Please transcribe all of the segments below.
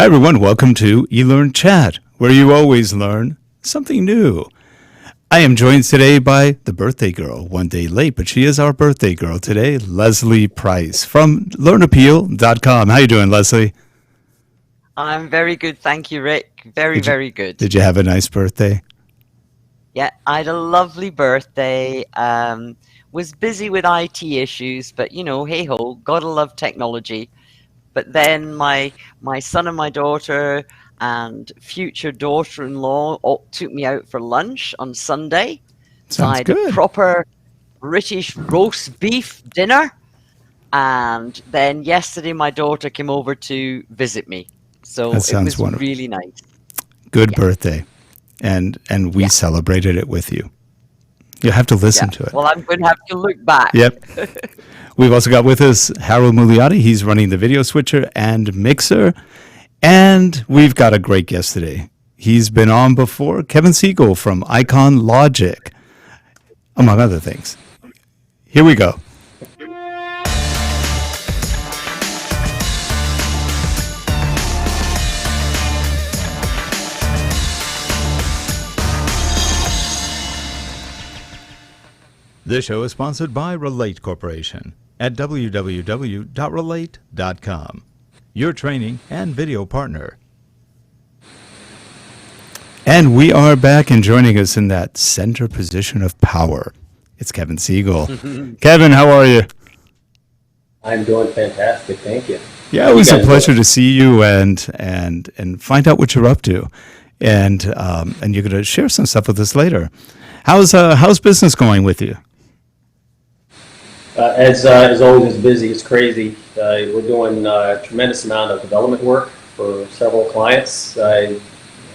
Hi everyone, welcome to eLearnChat, where you always learn something new. I am joined today by the birthday girl, one day late, but she is our birthday girl today, Leslie Price from LearnAppeal.com. How you doing, Leslie? I'm very good, thank you, Rick. Very good. Did you have a nice birthday? Yeah, I had a lovely birthday. Was busy with IT issues, but hey ho, gotta love technology. But then my son and my daughter and future daughter-in-law took me out for lunch on Sunday. So I Sounds had a good. proper British roast beef dinner. And then yesterday my daughter came over to visit me. That So it sounds was wonderful. really nice. Good Yeah, birthday. And we yeah, celebrated it with you. You'll have to yeah. listen to it. Well, I'm going to have to look back. Yep. We've also got with us Harold Muliati. He's running the video switcher and mixer. And we've got a great guest today. He's been on before, Kevin Siegel from IconLogic, among other things. Here we go. This show is sponsored by Relate Corporation at www.relate.com, your training and video partner. And we are back, and joining us in that center position of power, it's Kevin Siegel. Kevin, how are you? I'm doing fantastic, thank you. Yeah, it was a pleasure to see you and find out what you're up to, and you're going to share some stuff with us later. How's business going with you? As always, it's busy. It's crazy. We're doing a tremendous amount of development work for several clients on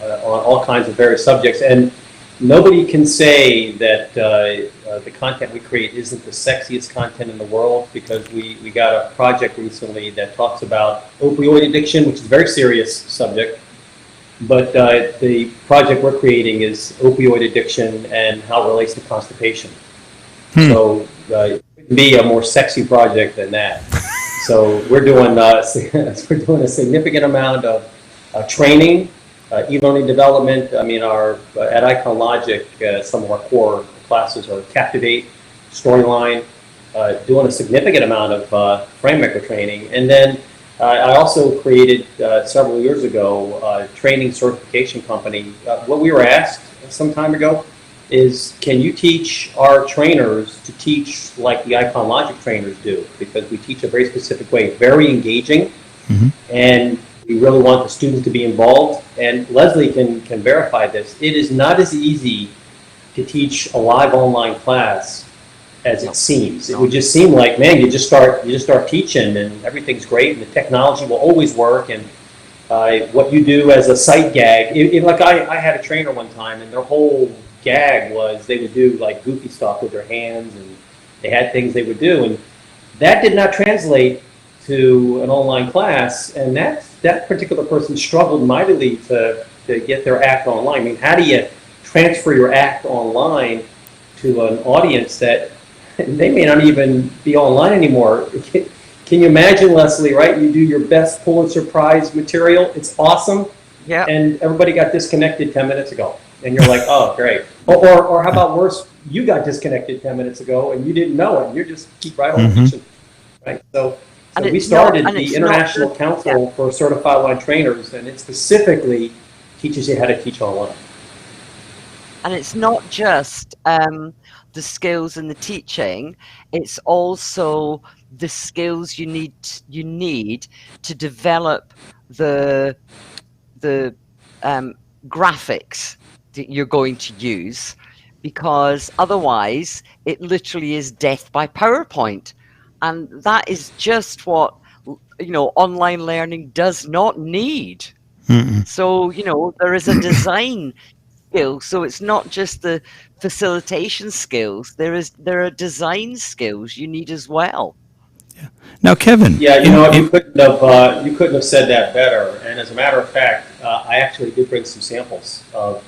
all kinds of various subjects, and nobody can say that the content we create isn't the sexiest content in the world, because we got a project recently that talks about opioid addiction, which is a very serious subject. But the project we're creating is opioid addiction and how it relates to constipation. So it couldn't be a more sexy project than that. So we're doing a significant amount of training, e-learning development. I mean, at IconLogic, some of our core classes are Captivate, Storyline, doing a significant amount of FrameMaker training. And then I also created several years ago a training certification company. What we were asked some time ago is, can you teach our trainers to teach like the IconLogic trainers do? Because we teach a very specific way, very engaging, and we really want the students to be involved. And Leslie can verify this. It is not as easy to teach a live online class as it seems. It would just seem like, man, you just start teaching and everything's great and the technology will always work, and what you do as a sight gag. Like I had a trainer one time, and their whole gag was they would do like goofy stuff with their hands, and they had things they would do, and that did not translate to an online class, and that particular person struggled mightily to get their act online. I mean, how do you transfer your act online to an audience that they may not even be online anymore? Can you imagine, Leslie, right? You do your best Pulitzer Prize material, it's awesome, Yeah. and everybody got disconnected 10 minutes ago. And you're like, oh, great. Or how about worse, you got disconnected 10 minutes ago and you didn't know it. You just keep right on teaching, right? So we started the International Council for Certified Online Trainers, and it specifically teaches you how to teach online. And it's not just the skills and the teaching, it's also the skills you need to develop the graphics that you're going to use, because otherwise it literally is death by PowerPoint, and that is just what online learning does not need. So there is a design skill, so it's not just the facilitation skills, there are design skills you need as well. Now, Kevin. Yeah, you couldn't have said that better. And as a matter of fact, I actually did bring some samples of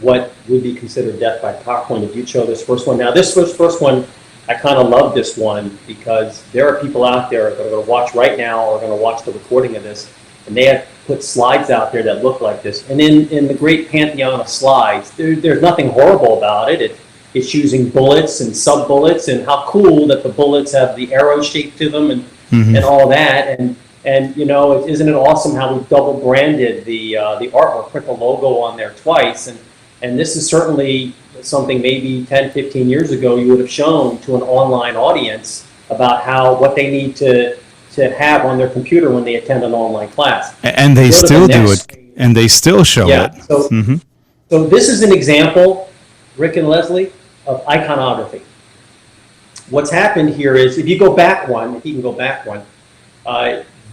what would be considered death by PowerPoint if you chose this first one. Now, this first one, I kind of love this one because there are people out there that are going to watch right now or are going to watch the recording of this, and they have put slides out there that look like this. And in the great pantheon of slides, there's nothing horrible about it. It's using bullets and sub-bullets, and how cool that the bullets have the arrow shape to them, and all that. And you know, isn't it awesome how we've double branded the artwork, put the logo on there twice, and this is certainly something maybe 10, 15 years ago you would have shown to an online audience about what they need to have on their computer when they attend an online class. And they still do it, and they still show it. So this is an example, Rick and Leslie, of iconography. What's happened here is, if you go back one, if you can go back one,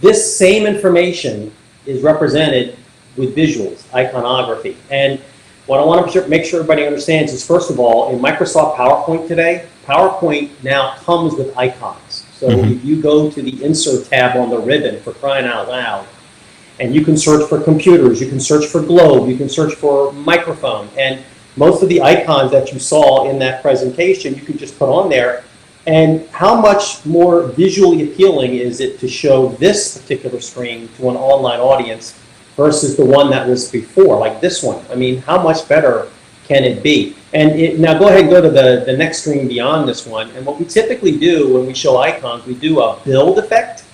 this same information is represented with visuals, iconography. And what I want to make sure everybody understands is, first of all, in Microsoft PowerPoint today, PowerPoint now comes with icons. So if you go to the Insert tab on the ribbon, for crying out loud, and you can search for computers, you can search for globe, you can search for microphone, and most of the icons that you saw in that presentation, you can just put on there. And how much more visually appealing is it to show this particular screen to an online audience versus the one that was before, like this one? I mean, how much better can it be? And now go ahead and go to the next screen beyond this one. And what we typically do when we show icons, we do a build effect.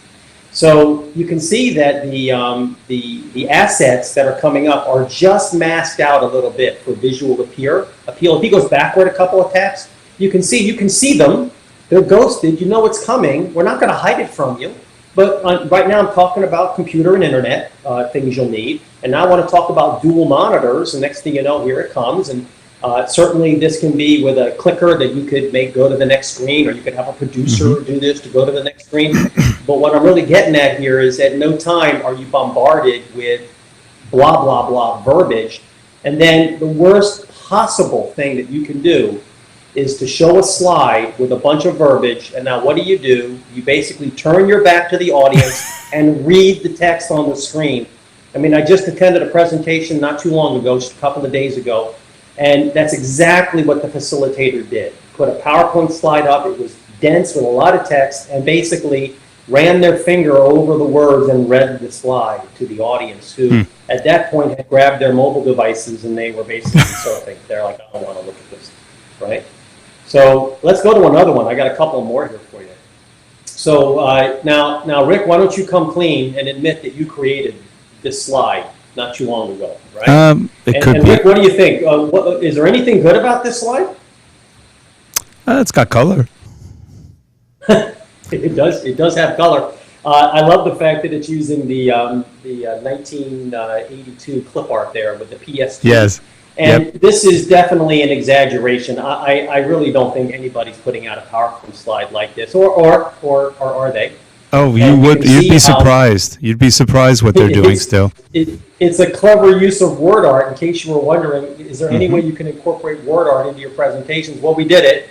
So you can see that the assets that are coming up are just masked out a little bit for visual appeal. If he goes backward a couple of taps, you can see them. They're ghosted. You know what's coming. We're not going to hide it from you. But right now I'm talking about computer and internet, things you'll need. And now I want to talk about dual monitors. And next thing you know, here it comes. And certainly this can be with a clicker that you could make go to the next screen, or you could have a producer do this to go to the next screen. But what I'm really getting at here is, at no time are you bombarded with blah, blah, blah verbiage. And then the worst possible thing that you can do is to show a slide with a bunch of verbiage, and now what do? You basically turn your back to the audience and read the text on the screen. I mean, I just attended a presentation not too long ago, just a couple of days ago, and that's exactly what the facilitator did. Put a PowerPoint slide up, it was dense with a lot of text, and basically ran their finger over the words and read the slide to the audience, who at that point had grabbed their mobile devices and they were basically surfing. They're like, I don't want to look at this, right? So let's go to another one. I got a couple more here for you. So now, Rick, why don't you come clean and admit that you created this slide not too long ago, right? It could be. Rick, what do you think? Is there anything good about this slide? It's got color. It does have color. I love the fact that it's using the 1982 clip art there with the PS2. Yes. And this is definitely an exaggeration. I really don't think anybody's putting out a PowerPoint slide like this, or are they? Oh, you'd be surprised. You'd be surprised what they're doing still. It's a clever use of word art. In case you were wondering, is there any way you can incorporate word art into your presentations? Well, we did it.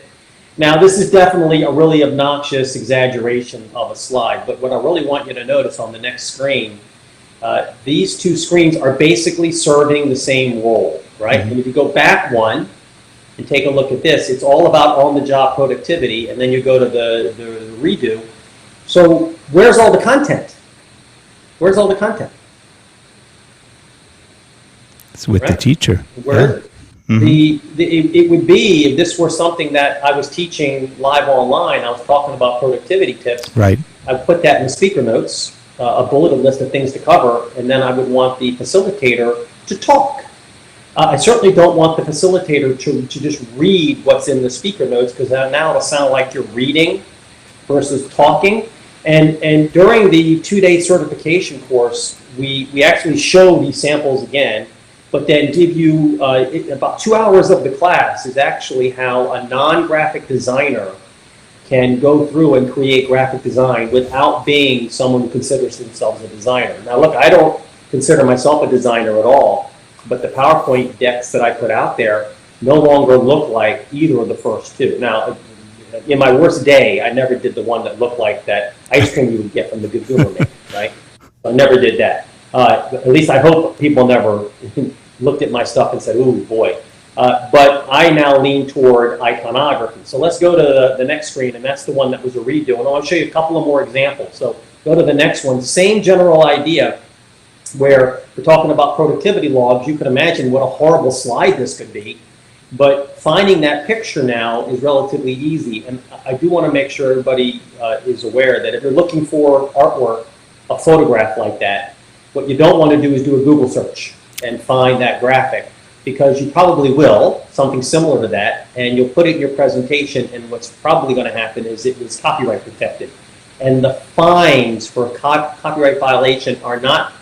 Now, this is definitely a really obnoxious exaggeration of a slide, but what I really want you to notice on the next screen, these two screens are basically serving the same role, right? And if you go back one and take a look at this, it's all about on-the-job productivity, and then you go to the redo. So where's all the content? Where's all the content? It's with the teacher. Where is it? It would be, if this were something that I was teaching live online, I was talking about productivity tips. Right. I put that in the speaker notes, a bulleted list of things to cover, and then I would want the facilitator to talk. I certainly don't want the facilitator to just read what's in the speaker notes, because now it'll sound like you're reading versus talking. And during the 2-day certification course, we actually show these samples again, but then give you about 2 hours of the class is actually how a non-graphic designer can go through and create graphic design without being someone who considers themselves a designer. Now look, I don't consider myself a designer at all, but the PowerPoint decks that I put out there no longer look like either of the first two. Now, in my worst day, I never did the one that looked like that ice cream you would get from the Good Goomer Man, right? I never did that. At least I hope people never looked at my stuff and said, ooh, boy. But I now lean toward iconography. So let's go to the next screen, and that's the one that was a redo. And I'll show you a couple of more examples. So go to the next one. Same general idea. where we're talking about productivity logs. You can imagine what a horrible slide this could be. But finding that picture now is relatively easy. And I do want to make sure everybody is aware that if you're looking for artwork, a photograph like that, what you don't want to do is do a Google search and find that graphic, because you probably will, something similar to that, and you'll put it in your presentation, and what's probably going to happen is it was copyright protected. And the fines for copyright violation are not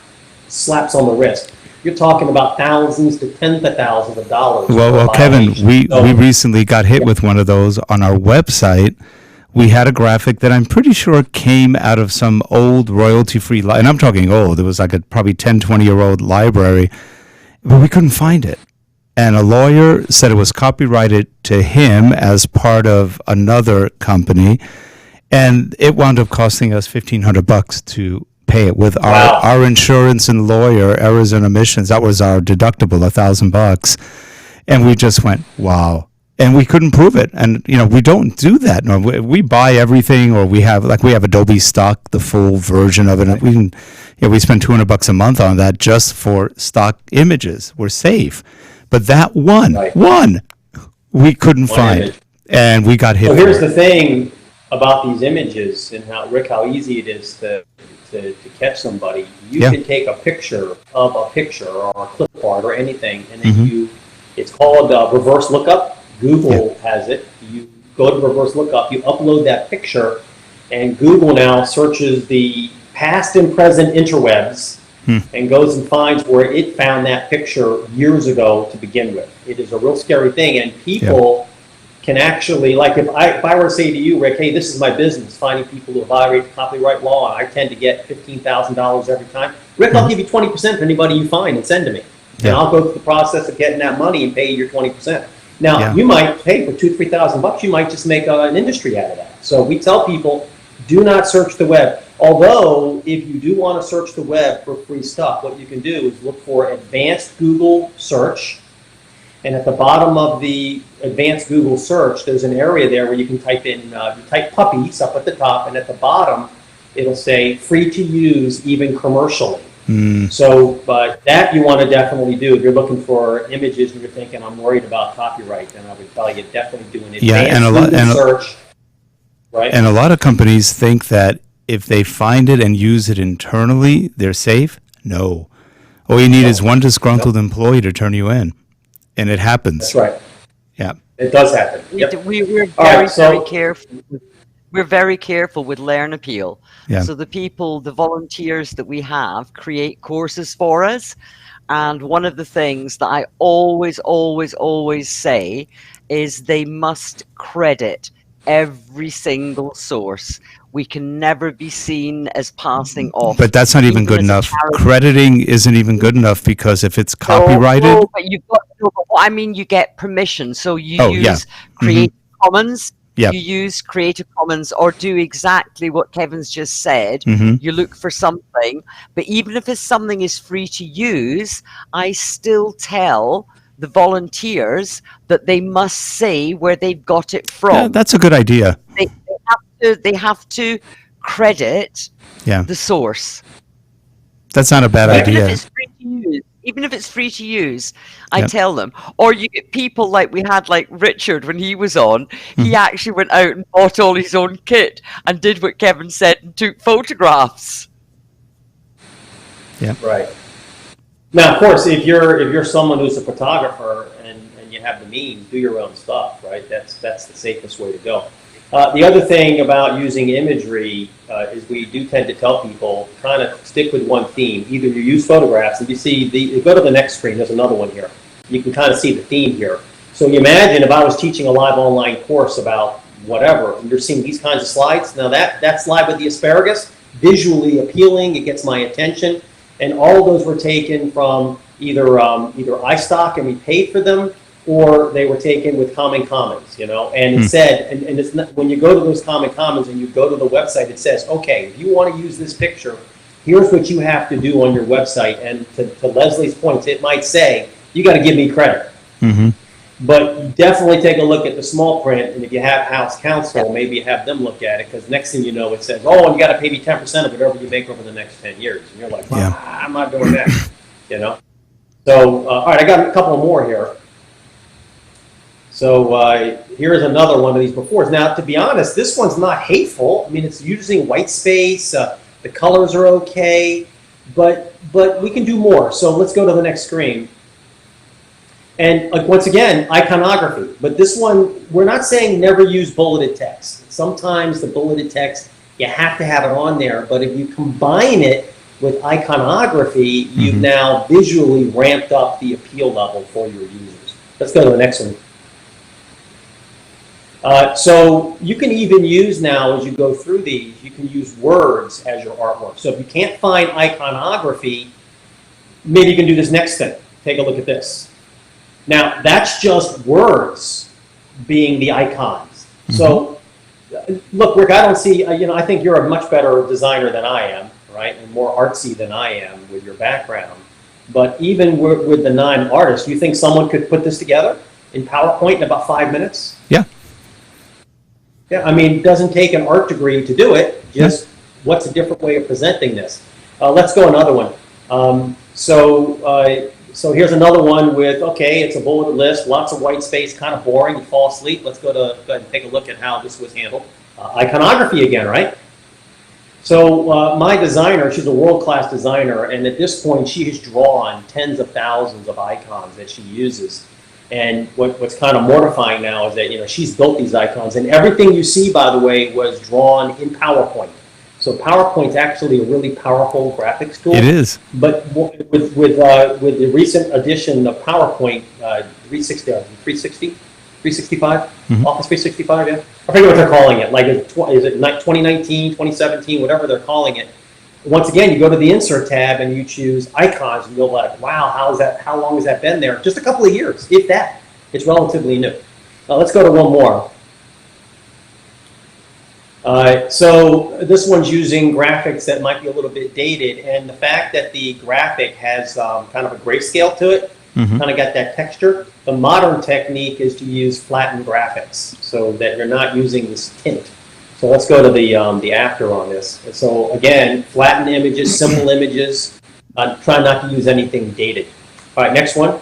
slaps on the wrist. You're talking about thousands to tens of thousands of dollars. Well, Kevin, we recently got hit with one of those on our website. We had a graphic that I'm pretty sure came out of some old royalty-free, and I'm talking old. It was like a probably 10, 20-year-old library, but we couldn't find it. And a lawyer said it was copyrighted to him as part of another company, and it wound up costing us $1,500 to pay it with our insurance and lawyer errors and omissions. That was our deductible, $1,000, and we just went, wow. And we couldn't prove it. And we don't do that. No, we buy everything, or we have Adobe stock, the full version of it. And we spend $200 a month on that just for stock images. We're safe. But that one we couldn't find, image. And we got hit. So here's the thing about these images and how easy it is to catch somebody. You can take a picture of a picture or a clip art or anything, and then it's called reverse lookup. Google has it. You go to reverse lookup, you upload that picture, and Google now searches the past and present interwebs and goes and finds where it found that picture years ago to begin with. It is a real scary thing, and people can actually, like if I were to say to you, Rick, hey, this is my business, finding people who violate copyright law, and I tend to get $15,000 every time. Rick, I'll give you 20% for anybody you find and send to me. And I'll go through the process of getting that money and pay you your 20%. Now, you might pay for $2,000, $3,000, you might just make an industry out of that. So we tell people, do not search the web. Although, if you do want to search the web for free stuff, what you can do is look for advanced Google search. And at the bottom of the advanced Google search, there's an area there where you can type in, you type puppies up at the top, and at the bottom, it'll say free to use, even commercially. So, but that you want to definitely do. If you're looking for images and you're thinking, I'm worried about copyright, then I would tell you definitely do an advanced Google search. Right? And a lot of companies think that if they find it and use it internally, they're safe. No. All you need is one disgruntled employee to turn you in. And it happens. That's right. Yeah. It does happen. We're very careful. We're very careful with Learn Appeal. Yeah. So the volunteers that we have create courses for us. And one of the things that I always say is they must credit every single source. We can never be seen as passing off. But that's not even good enough. Crediting isn't even good enough, because if it's copyrighted... No, but you've got, you get permission. So you use Creative Commons. You use Creative Commons, or do exactly what Kevin's just said. You look for something. But even if something is free to use, I still tell the volunteers that they must say where they've got it from. Yeah, that's a good idea. They have to credit the source. That's not a bad idea. Even if it's free to use, I tell them. Or you get people like we had, like Richard, when he was on, he actually went out and bought all his own kit and did what Kevin said and took photographs. Yeah. Right. Now, of course, if you're someone who's a photographer and you have the means, do your own stuff, right? That's the safest way to go. The other thing about using imagery is we do tend to tell people, kind of stick with one theme. Either you use photographs, and you see, go to the next screen, there's another one here. You can kind of see the theme here. So you imagine if I was teaching a live online course about whatever, and you're seeing these kinds of slides. Now that slide with the asparagus, visually appealing, it gets my attention. And all of those were taken from either iStock and we paid for them, or they were taken with Common Commons, and it said, and it's not, when you go to those Common Commons and you go to the website, it says, okay, if you want to use this picture, here's what you have to do on your website. And to Leslie's points, it might say, you got to give me credit. But definitely take a look at the small print, and if you have house counsel, maybe have them look at it, because next thing you know, it says, oh, you got to pay me 10% of whatever you make over the next 10 years. And you're like, well, I'm not doing that, you know? So, all right, I got a couple more here. So here's another one of these befores. Now, to be honest, this one's not hateful. I mean, it's using white space. The colors are okay, but we can do more. So let's go to the next screen. And once again, iconography. But this one, we're not saying never use bulleted text. Sometimes the bulleted text, you have to have it on there. But if you combine it with iconography, you've now visually ramped up the appeal level for your users. Let's go to the next one. So you can even use now, as you go through these, you can use words as your artwork. So if you can't find iconography, maybe you can do this next thing. Take a look at this. Now, that's just words being the icons. So, look, Rick, I don't see, I think you're a much better designer than I am, right? And more artsy than I am with your background. But even with the non-artist, you think someone could put this together in PowerPoint in about 5 minutes? Yeah. Yeah, I mean, it doesn't take an art degree to do it. Just what's a different way of presenting this? Let's go another one. So here's another one with, okay, it's a bulleted list, lots of white space, kind of boring, you fall asleep. Let's go ahead and take a look at how this was handled. Iconography again, right? So my designer, she's a world-class designer, and at this point she has drawn tens of thousands of icons that she uses. And what's kind of mortifying now is that she's built these icons, and everything you see, by the way, was drawn in PowerPoint. So PowerPoint's actually a really powerful graphics tool. It is. But with the recent addition of PowerPoint 365, Office 365, yeah? I forget what they're calling it. Like, is it 2019, 2017, whatever they're calling it. Once again, you go to the Insert tab and you choose icons, and you're like, wow, how long has that been there? Just a couple of years, if that. It's relatively new. Let's go to one more. So this one's using graphics that might be a little bit dated, and the fact that the graphic has kind of a grayscale to it, kind of got that texture. The modern technique is to use flattened graphics so that you're not using this tint. So let's go to the after on this. So again, flattened images, simple images. Try not to use anything dated. All right, next one.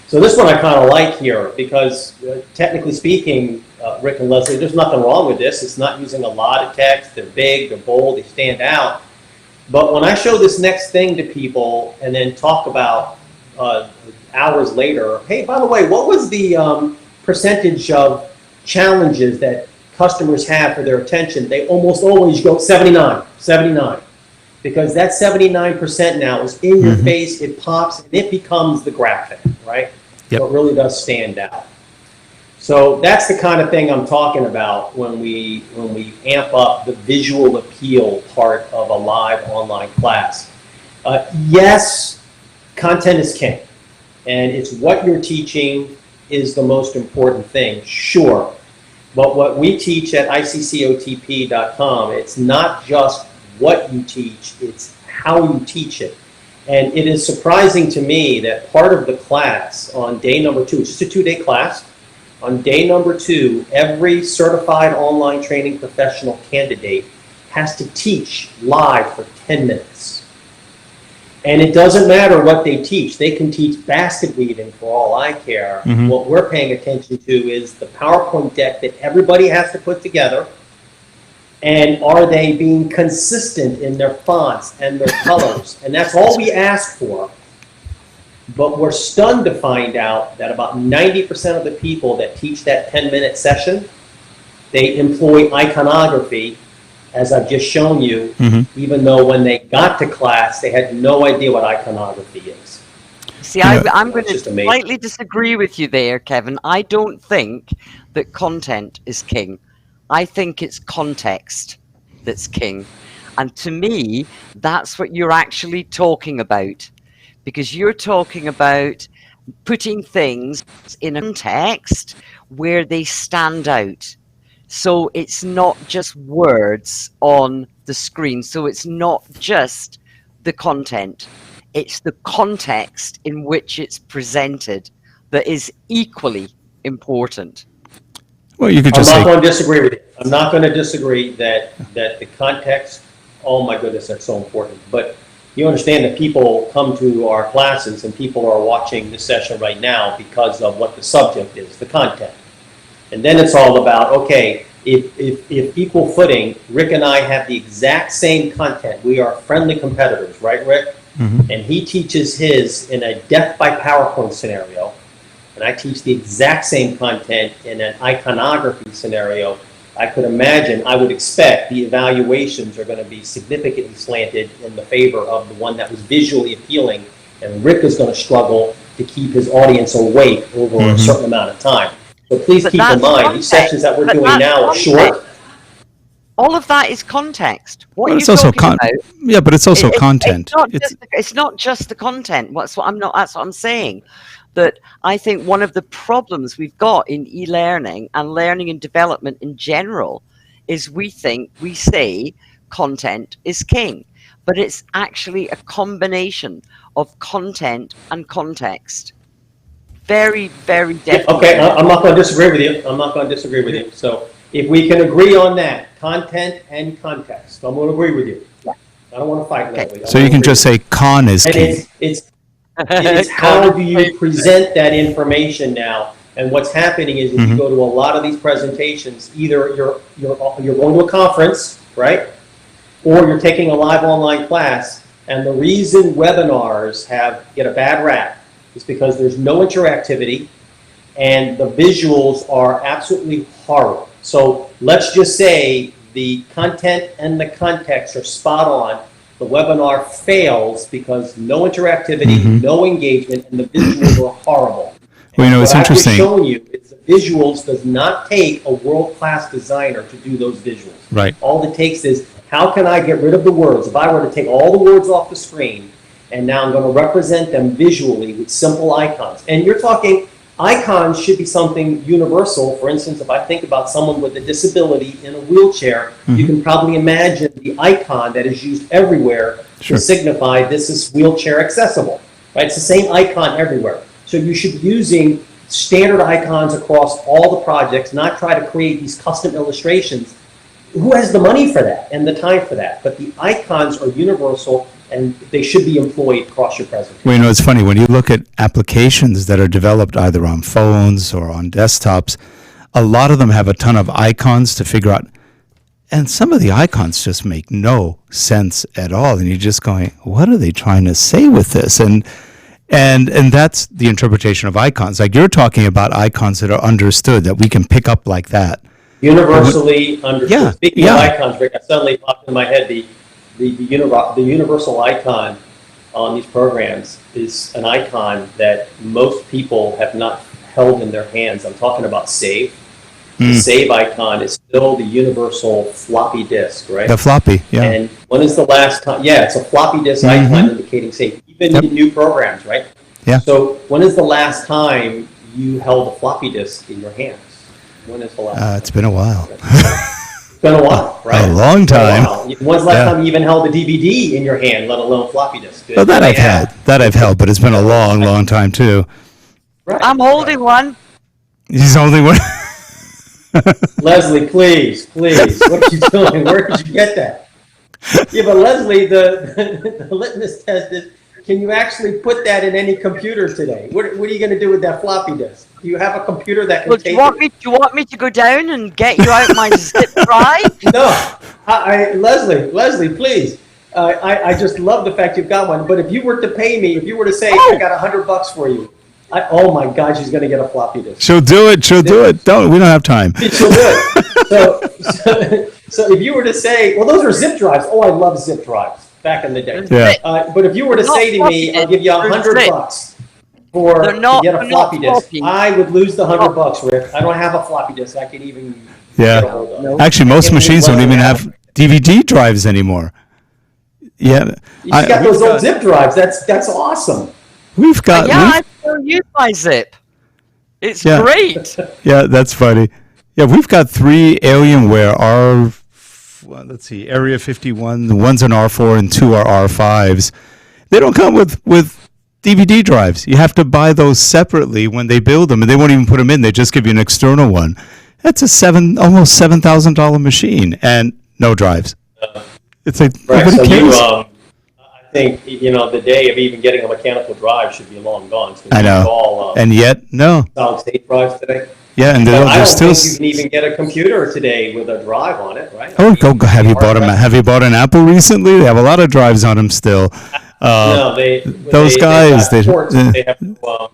So this one I kind of like here because technically speaking, Rick and Leslie, there's nothing wrong with this. It's not using a lot of text. They're big, they're bold, they stand out. But when I show this next thing to people and then talk about hours later, hey, by the way, what was the percentage of challenges that customers have for their attention? They almost always go 79. Because that 79% now is in your face, it pops, and it becomes the graphic, right? Yep. So it really does stand out. So that's the kind of thing I'm talking about when we amp up the visual appeal part of a live online class. Yes, content is king, and it's what you're teaching is the most important thing, sure. But what we teach at ICCOTP.com, it's not just what you teach, it's how you teach it. And it is surprising to me that part of the class on day number 2, it's just a 2-day class, on day number 2, every certified online training professional candidate has to teach live for 10 minutes. And it doesn't matter what they teach. They can teach basket weaving for all I care. What we're paying attention to is the PowerPoint deck that everybody has to put together. And are they being consistent in their fonts and their colors? And that's all we ask for. But we're stunned to find out that about 90% of the people that teach that 10-minute session, they employ iconography, as I've just shown you, even though when they got to class, they had no idea what iconography is. See, I'm going to slightly disagree with you there, Kevin. I don't think that content is king. I think it's context that's king. And to me, that's what you're actually talking about. Because you're talking about putting things in a context where they stand out. So it's not just words on the screen. So it's not just the content. It's the context in which it's presented that is equally important. Well, you could I'm just not say, going to disagree with you. I'm not going to disagree that the context, oh my goodness, that's so important. But you understand that people come to our classes and people are watching this session right now because of what the subject is, the content. And then it's all about, okay, if equal footing, Rick and I have the exact same content. We are friendly competitors, right, Rick? Mhm. And he teaches his in a death by PowerPoint scenario, and I teach the exact same content in an iconography scenario. I could imagine, I would expect the evaluations are going to be significantly slanted in the favor of the one that was visually appealing, and Rick is going to struggle to keep his audience awake over a certain amund of time. So please But keep in that's mind, these context. sessions that we're But doing that's now are context. short. All of that is context. What but it's you're also talking about, yeah, but it's also content. it's not just the content. That's what I'm saying. That I think one of the problems we've got in e-learning and learning and development in general is we say content is king, but it's actually a combination of content and context. Very, very Yeah, definitely. okay, I'm not going to disagree with you. I'm not going to disagree with you. So if we can agree on that, content and context, I'm going to agree with you. Yeah. I don't want to fight, Okay. Leslie. So you can just say con is And king. it's how do you present that information now? And what's happening is if you go to a lot of these presentations, either you're going to a conference, right? Or you're taking a live online class, and the reason webinars get a bad rap is because there's no interactivity and the visuals are absolutely horrible. So let's just say the content and the context are spot on. The webinar fails because no interactivity, no engagement, and the visuals are horrible. Well, you know, it's what interesting. I've just shown you is the visuals does not take a world-class designer to do those visuals. Right. All it takes is, how can I get rid of the words? If I were to take all the words off the screen, and now I'm going to represent them visually with simple icons. And you're talking, icons should be something universal. For instance, if I think about someone with a disability in a wheelchair, you can probably imagine the icon that is used everywhere to signify this is wheelchair accessible. Right? It's the same icon everywhere. So you should be using standard icons across all the projects, not try to create these custom illustrations. Who has the money for that and the time for that? But the icons are universal and they should be employed across your presentation. Well, you know, it's funny when you look at applications that are developed either on phones or on desktops, a lot of them have a ton of icons to figure out. And some of the icons just make no sense at all. And you're just going, what are they trying to say with this? And that's the interpretation of icons. Like you're talking about icons that are understood, that we can pick up like that. Universally understood. Yeah, Speaking of icons, Rick, I suddenly popped in my head the universal icon on these programs is an icon that most people have not held in their hands. I'm talking about save. The save icon is still the universal floppy disk, right? The floppy, yeah. And when is the last time? Yeah, it's a floppy disk icon indicating save, even in new programs, right? Yeah. So when is the last time you held a floppy disk in your hands? When is the last time? It's been a while. It's been a while, right? A long time. When's the last time you even held a DVD in your hand, let alone floppy disk? Well, that I've held, but it's been a long, long time too. Right. I'm holding one. He's only one. Leslie, please. What are you doing? Where did you get that? Yeah, but Leslie, the litmus test is, can you actually put that in any computer today? What are you going to do with that floppy disk? Do you have a computer that can Well, take do you want me to go down and get you out my zip drive? No, Leslie, please. I just love the fact you've got one. But if you were to pay me, if you were to say, I got $100 for you, oh my God, she's going to get a floppy disk. She'll do it. We don't have time. She'll do it. So if you were to say, well, those are zip drives. Oh, I love zip drives back in the day. Yeah. But if you were to say to me, I'll give you $100 to get a floppy disk, I would lose the $100, Rick. I don't have a floppy disk I can even get a hold of. Actually, most machines don't even have DVD drives anymore. Yeah. You got those old zip drives. That's awesome. I still use my zip. It's great. Yeah, that's funny. Yeah, we've got 3 Alienware Area 51. The one's an R4 and 2 are R5s. They don't come with DVD drives. You have to buy those separately when they build them, and they won't even put them in. They just give you an external one. That's almost $7,000 machine, and no drives. It's like Right, nobody so cares. I think, the day of even getting a mechanical drive should be long gone. So I know, it's all and yet no. solid state drives today. Yeah, and But I they're don't still. think you can even get a computer today with a drive on it, right? Oh, go! Have you hard bought drive. Have you bought an Apple recently? They have a lot of drives on them still. No, those guys, they have to,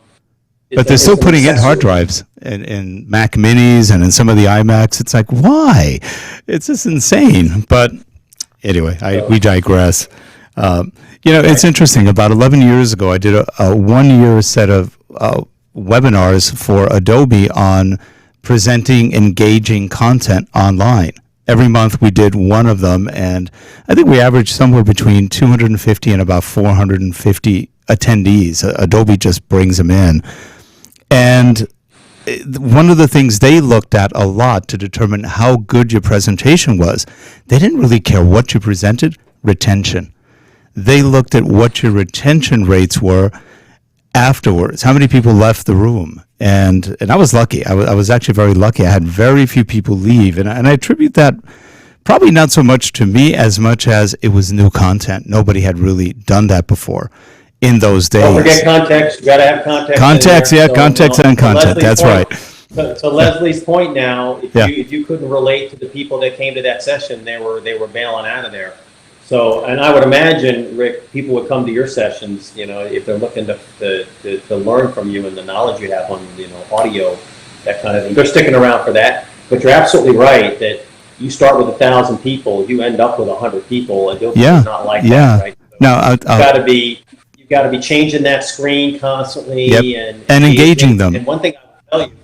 but they're still putting in hard drives in Mac Minis and in some of the iMacs. It's like, why? It's just insane. But anyway, we digress. It's interesting. About 11 years ago, I did a 1-year set of webinars for Adobe on presenting engaging content online. Every month we did one of them, and I think we averaged somewhere between 250 and about 450 attendees. Adobe just brings them in. And one of the things they looked at a lot to determine how good your presentation was, they didn't really care what you presented, retention. They looked at what your retention rates were afterwards, how many people left the room. And I was lucky. I was actually very lucky. I had very few people leave. And I attribute that probably not so much to me as much as it was new content. Nobody had really done that before in those days. Don't forget context. You got to have context. Context, yeah, context and content. Leslie's That's right. point, So Leslie's point now, Yeah. if you couldn't relate to the people that came to that session, they were bailing out of there. So, and I would imagine, Rick, people would come to your sessions, if they're looking to learn from you and the knowledge you have on, audio, that kind of thing. They're sticking around for that. But you're absolutely right that you start with 1,000 people, you end up with 100 people, and Adobe is not like that, right? So Now, you've got to be changing that screen constantly and engaging them. And one thing I'll tell you,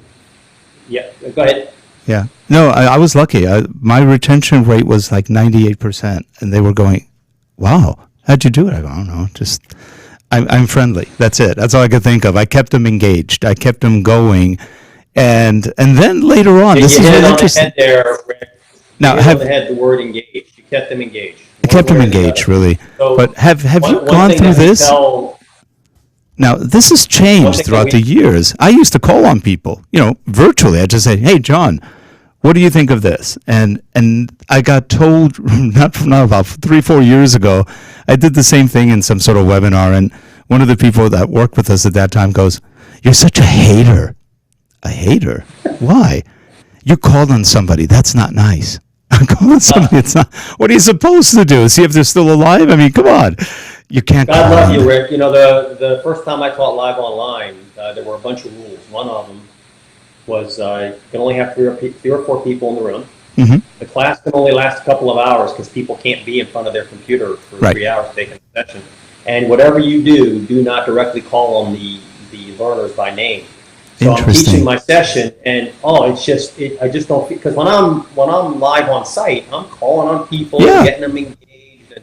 yeah, go ahead. Yeah. No, I was lucky. My retention rate was like 98%, and they were going, "Wow, how'd you do it?" I go, "I don't know, just I'm friendly. That's it. That's all I could think of. I kept them engaged. I kept them going, and then later on, this is really interesting. There, Rick. Now, had the word engaged. You kept them engaged. I kept them engaged, really. So but have you gone through this? Now, this has changed throughout the years. I used to call on people, virtually. I'd just say, "Hey, John, what do you think of this?" And I got told not about 3-4 years ago, I did the same thing in some sort of webinar, and one of the people that worked with us at that time goes, "You're such a hater." A hater? Why? You called on somebody. That's not nice. I call on somebody. It's not. What are you supposed to do? See if they're still alive? I mean, come on. You can't. God love you, Rick. The first time I taught live online, there were a bunch of rules. One of them was you can only have 3 or 4 people in the room. Mm-hmm. The class can only last a couple of hours because people can't be in front of their computer for 3 hours taking a session. And whatever you do not directly call on the learners by name. So I'm teaching my session, and I just don't, because when I'm live on site, I'm calling on people, getting them engaged,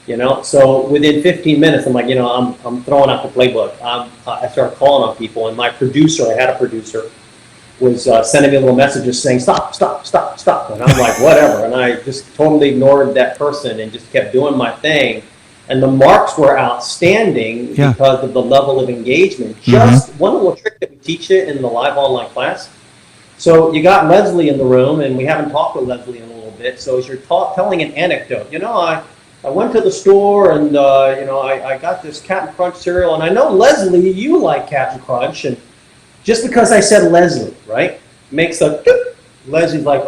and, so within 15 minutes, I'm like, I'm throwing out the playbook. I started calling on people, and my producer, I had a producer, was sending me little messages saying, stop, and I'm like, whatever, and I just totally ignored that person and just kept doing my thing. And the marks were outstanding because of the level of engagement. Just one little trick that we teach you in the live online class. So you got Leslie in the room, and we haven't talked with Leslie in a little bit. So as you're telling an anecdote, I went to the store and I got this Captain Crunch cereal, and I know Leslie, you like Captain Crunch, and just because I said Leslie, right, makes a Leslie's like,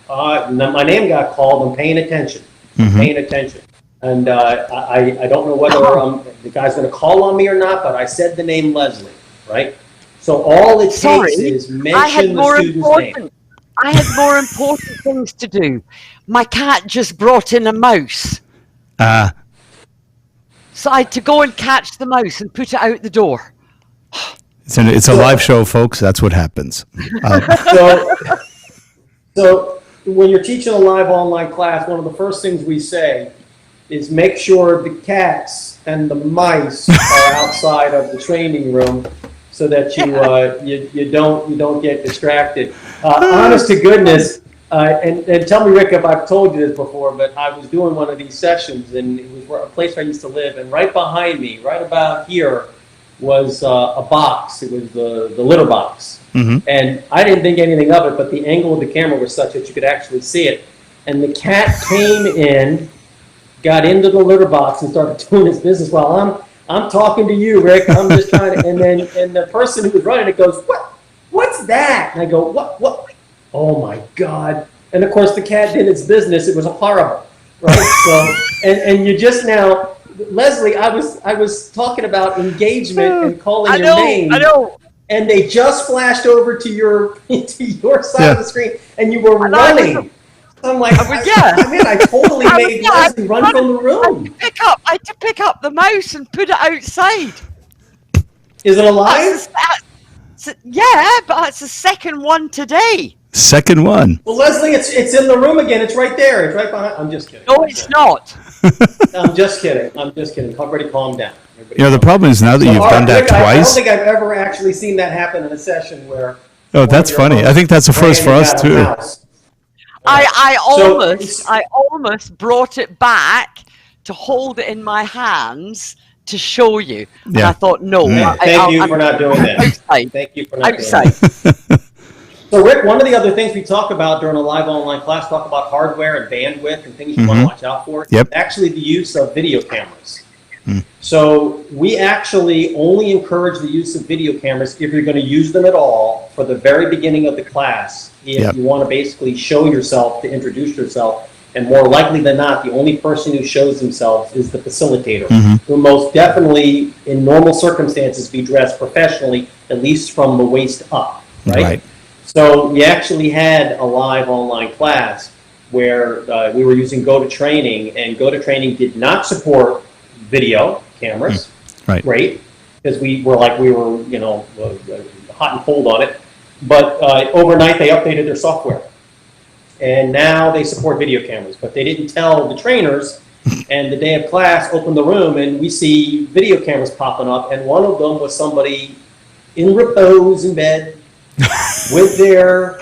my name got called. I'm paying attention. Paying attention. And I don't know whether the guy's going to call on me or not, but I said the name Leslie, right? So all it takes is mention the student's name. I had more important things to do. My cat just brought in a mouse. So I had to go and catch the mouse and put it out the door. It's a live show, folks. That's what happens. So when you're teaching a live online class, one of the first things we say is make sure the cats and the mice are outside of the training room so that you don't get distracted. Honest to goodness, And tell me, Rick, if I've told you this before, but I was doing one of these sessions, and it was a place where I used to live, and right behind me, right about here, was a box. It was the litter box. Mm-hmm. And I didn't think anything of it, but the angle of the camera was such that you could actually see it. And the cat came in, got into the litter box, and started doing his business while I'm talking to you, Rick. I'm just trying to, and the person who was running it goes, what's that? And I go, what? Oh my God. And of course the cat did its business. It was horrible, right? So, and you just now, Leslie, I was talking about engagement and calling your name. I know. And they just flashed over to your side of the screen, and you were running. I'm like, I totally made Leslie run from the room. I had to pick up the mouse and put it outside. Is it alive? Yeah, but it's the second one today. Second one. Well, Leslie, it's in the room again. It's right there. It's right behind. I'm just kidding. No, it's not. I'm just kidding. Everybody calm down. The problem is now that you've done that twice. I don't think I've ever actually seen that happen in a session where. Oh, that's funny. I think that's a first for us too. I almost brought it back to hold it in my hands to show you. And I thought, no. Thank you for not doing that. Outside. Thank you for not doing that. So, Rick, one of the other things we talk about during a live online class, talk about hardware and bandwidth and things you want to watch out for. Yep. Actually, the use of video cameras. So we actually only encourage the use of video cameras if you're going to use them at all for the very beginning of the class. If you want to basically show yourself, to introduce yourself, and more likely than not, the only person who shows themselves is the facilitator, who most definitely, in normal circumstances, be dressed professionally, at least from the waist up, right? So we actually had a live online class where we were using GoToTraining, and GoToTraining did not support video cameras. Great, because we were hot and cold on it. But overnight they updated their software, and now they support video cameras. But they didn't tell the trainers. And the day of class, opened the room, and we see video cameras popping up. And one of them was somebody in repose in bed with their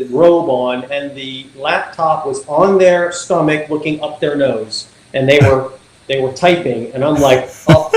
robe on, and the laptop was on their stomach, looking up their nose, and they were typing, and I'm like, oh.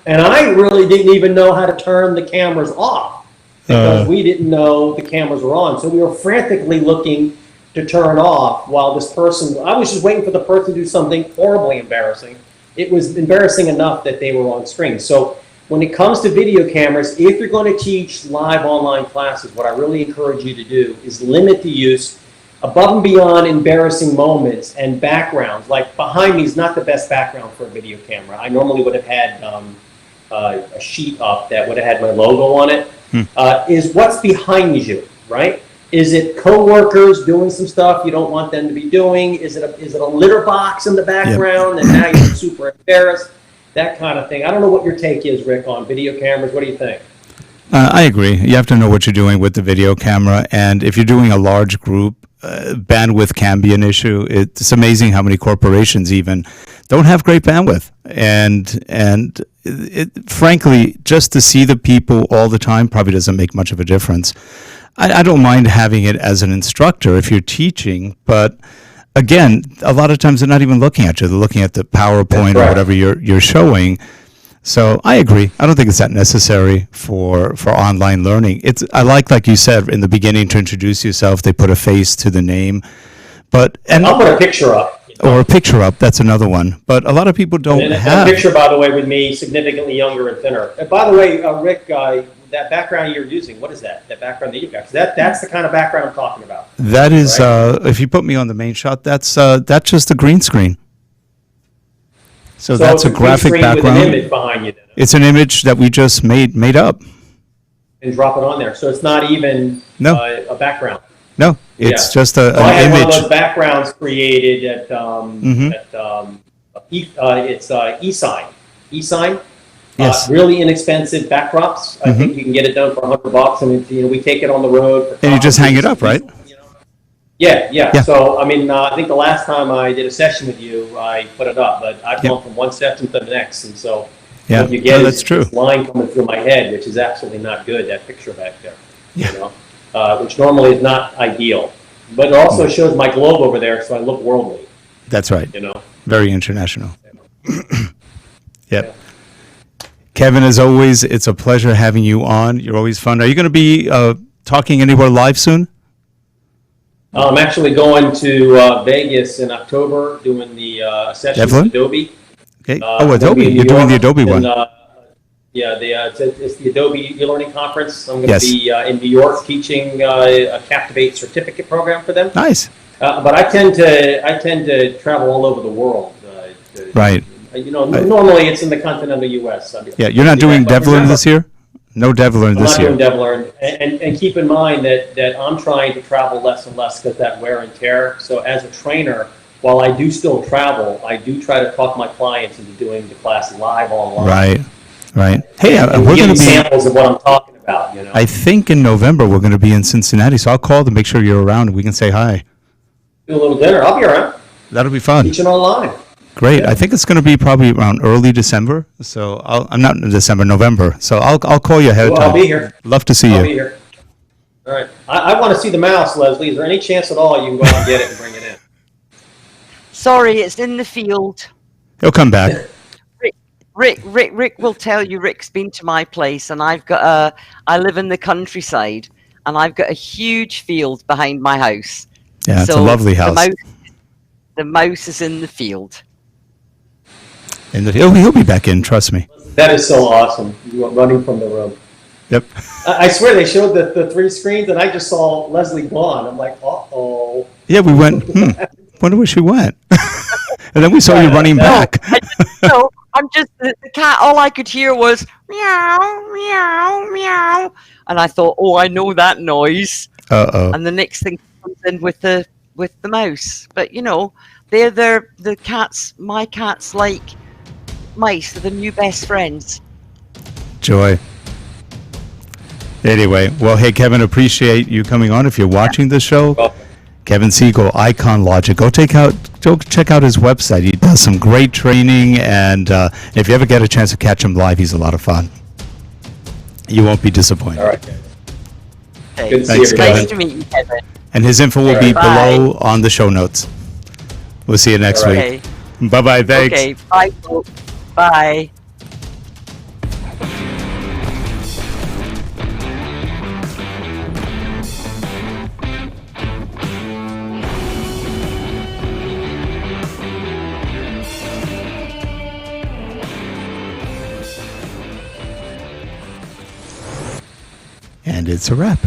And I really didn't even know how to turn the cameras off because we didn't know the cameras were on, so we were frantically looking to turn off while this person. I was just waiting for the person to do something horribly embarrassing. It was embarrassing enough that they were on screen. So when it comes to video cameras, if you're going to teach live online classes, what I really encourage you to do is limit the use above and beyond embarrassing moments and backgrounds. Like behind me is not the best background for a video camera. I normally would have had a sheet up that would have had my logo on it. Is what's behind you, right? Is it coworkers doing some stuff you don't want them to be doing? Is it a litter box in the background and now you're super embarrassed? That kind of thing. I don't know what your take is, Rick, on video cameras. What do you think? I agree. You have to know what you're doing with the video camera. And if you're doing a large group, bandwidth can be an issue. It's amazing how many corporations even don't have great bandwidth. And frankly, just to see the people all the time probably doesn't make much of a difference. I don't mind having it as an instructor if you're teaching, but again, a lot of times they're not even looking at you. They're looking at the PowerPoint or whatever you're showing. So I agree. I don't think it's that necessary for online learning. I like you said in the beginning, to introduce yourself. They put a face to the name, and I'll put a picture up. Or a picture up. That's another one. But a lot of people don't have a picture, by the way, with me significantly younger and thinner. And by the way, Rick, that background you're using, what is that? That background that you've got? That's the kind of background I'm talking about. That is, if you put me on the main shot, that's just a green screen. So that's a graphic background. With an image behind you. Then. It's an image that we just made up. And drop it on there. So it's not even a backgroground. No, it's just an image. I had one of those backgrounds created at it's eSign. eSign. Yes. Really inexpensive backdrops. I think you can get it done for $100, and we take it on the road. And you just hang it up, right? Yeah. So I think the last time I did a session with you, I put it up, but I've gone from one session to the next, and so what you get is that's true. this line coming through my head, which is absolutely not good. That picture back there. You know? which normally is not ideal. But it also shows my globe over there, so I look worldly. That's right. You know. Very international. Yep. Kevin, as always, it's a pleasure having you on. You're always fun. Are you going to be talking anywhere live soon? I'm actually going to Vegas in October, doing the session with Adobe. Okay. Adobe. You're doing the Adobe one. Yeah, it's the Adobe eLearning Conference. I'm going to be in New York teaching a Captivate certificate program for them. Nice. But I tend to travel all over the world. Right. You know, normally it's in the continental U.S. Yeah, you're not doing DevLearn this year? No DevLearn this year. I'm not doing DevLearn. And keep in mind that I'm trying to travel less and less because that wear and tear. So as a trainer, while I do still travel, I do try to talk my clients into doing the class live online. Right. Right. Hey, we're going to be samples of what I'm talking about. You know. I think in November we're going to be in Cincinnati, so I'll call to make sure you're around and we can say hi. Do a little dinner. I'll be around. That'll be fun. Teaching online. Great. Yeah. I think it's going to be probably around early December. So I'm not in December, November. So I'll call you ahead of time. I'll be here. Love to see you. I'll be here. All right. I want to see the mouse, Leslie. Is there any chance at all you can go out and get it and bring it in? Sorry, it's in the field. He'll come back. Rick will tell you. Rick's been to my place, and I live in the countryside, and I've got a huge field behind my house. Yeah, it's a lovely house. The mouse is in the field. And he'll be back in, trust me. That is so awesome. You are running from the room. Yep. I swear they showed the three screens, and I just saw Leslie gone. I'm like, uh-oh. Yeah, we went, wonder where she went. And then we saw you running back. I'm just, the cat, all I could hear was meow, meow, meow. And I thought, oh, I know that noise. Uh-oh. And the next thing comes in with the mouse. But, you know, they're the cats, my cats like mice. They're the new best friends. Joy. Anyway, well, hey, Kevin, appreciate you coming on. If you're watching this show, Kevin Siegel, IconLogic. Go check out his website. He does some great training, and if you ever get a chance to catch him live, he's a lot of fun. You won't be disappointed. All right. Okay. Good to Thanks, see you. Kevin. Nice to meet you, Kevin. And his info will be Bye. below on the show notes. We'll see you next Okay. week. Bye-bye. Thanks. Okay. Bye, folks. Bye. And it's a wrap.